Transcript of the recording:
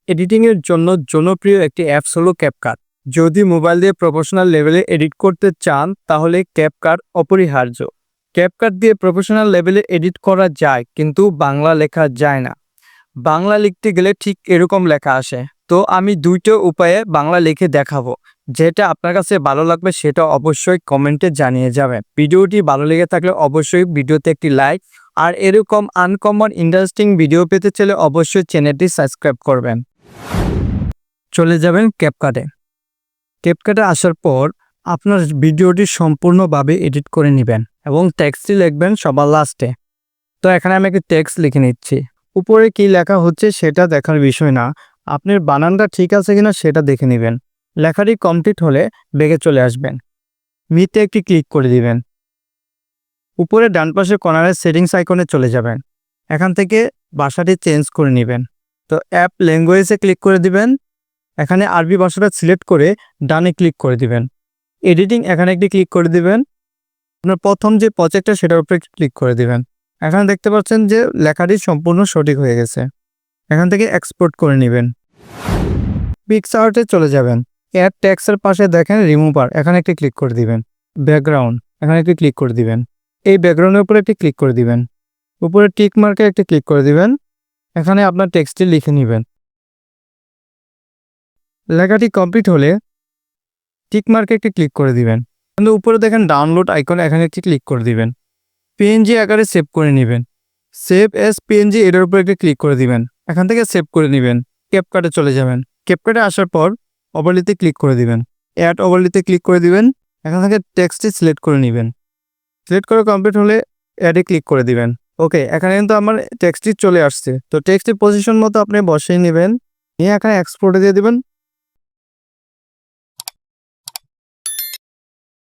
এডিটিংয়ের জন্য জনপ্রিয় একটি অ্যাপস হলো ক্যাপকাট। যদি মোবাইল দিয়ে প্রফেশনাল লেভেলে এডিট করতে চান তাহলে ক্যাপকাট অপরিহার্য। ক্যাপকাট দিয়ে প্রফেশনাল লেভেলে এডিট করা যায়, কিন্তু বাংলা লেখা যায় না। বাংলা লিখতে গেলে ঠিক এরকম লেখা আসে। তো আমি দুইটা উপায়ে বাংলা লিখে দেখাবো। যেটা আপনার কাছে ভালো লাগবে সেটা অবশ্যই কমেন্টে জানিয়ে যাবেন। ভিডিওটি ভালো লেগে থাকলে অবশ্যই ভিডিওতে একটি লাইক, আর এরকম আনকমন ইন্টারেস্টিং ভিডিও পেতে চাইলে অবশ্যই চ্যানেলটি সাবস্ক্রাইব করবেন। চলে যাবেন ক্যাপকাটে। ক্যাপকাটে আসার পর আপনার ভিডিওটি সম্পূর্ণভাবে এডিট করে নেবেন এবং টেক্সটটি লিখবেন সবার লাস্টে। তো এখানে আমি একটি টেক্সট লিখে নিচ্ছি। উপরে কি লেখা হচ্ছে সেটা দেখার বিষয় না, আপনার বানানটা ঠিক আছে কিনা সেটা দেখে নেবেন। লেখাটি কমপ্লিট হলে ব্যাগে চলে আসবেন। মিতে একটি ক্লিক করে দিবেন। উপরে ডান পাশে কর্নারের সেটিংস আইকনে চলে যাবেন। এখান থেকে ভাষাটি চেঞ্জ করে নেবেন। তো অ্যাপ ল্যাঙ্গুয়েজে ক্লিক করে দিবেন। এখানে আরবি ভাষাটা সিলেক্ট করে ডানে ক্লিক করে দিবেন। এডিটিং এখানে একটি ক্লিক করে দিবেন। আপনার প্রথম যে প্রজেক্টটা সেটার উপরে ক্লিক করে দিবেন। এখানে দেখতে পাচ্ছেন যে লেখাটি সম্পূর্ণ সঠিক হয়ে গেছে। এখান থেকে এক্সপোর্ট করে নেবেন। পিকচার্টে চলে যাবেন। অ্যাড টেক্সটের পাশে দেখেন রিমুভার, এখানে একটি ক্লিক করে দিবেন। ব্যাকগ্রাউন্ড এখানে একটি ক্লিক করে দিবেন। এই ব্যাকগ্রাউন্ডের উপরে একটি ক্লিক করে দিবেন। উপরে টিক মার্কে একটি ক্লিক করে দিবেন। এখানে আপনার টেক্সটটি লিখে নেবেন। লেখাটি কমপ্লিট হলে টিক মার্কে একটি ক্লিক করে দিবেন। কিন্তু উপরে দেখেন ডাউনলোড আইকন, এখানে একটি ক্লিক করে দিবেন। পিএনজি আকারে সেভ করে নেবেন। সেভ এস পিএনজি এর উপর একটি ক্লিক করে দিবেন। এখান থেকে সেভ করে নেবেন। ক্যাপকাটে চলে যাবেন। ক্যাপকাটে আসার পর ওভারলেতে ক্লিক করে দিবেন। অ্যাড ওভারলেতে ক্লিক করে দিবেন। এখান থেকে টেক্সটটি সিলেক্ট করে নেবেন। সিলেক্ট করে কমপ্লিট হলে অ্যাডে ক্লিক করে দিবেন। ওকে, এখানে কিন্তু আমার টেক্সটটি চলে আসছে। তো টেক্সটের পজিশন মতো আপনি বসিয়ে নেবেন, নিয়ে এখানে এক্সপোর্টে দিয়ে দিবেন।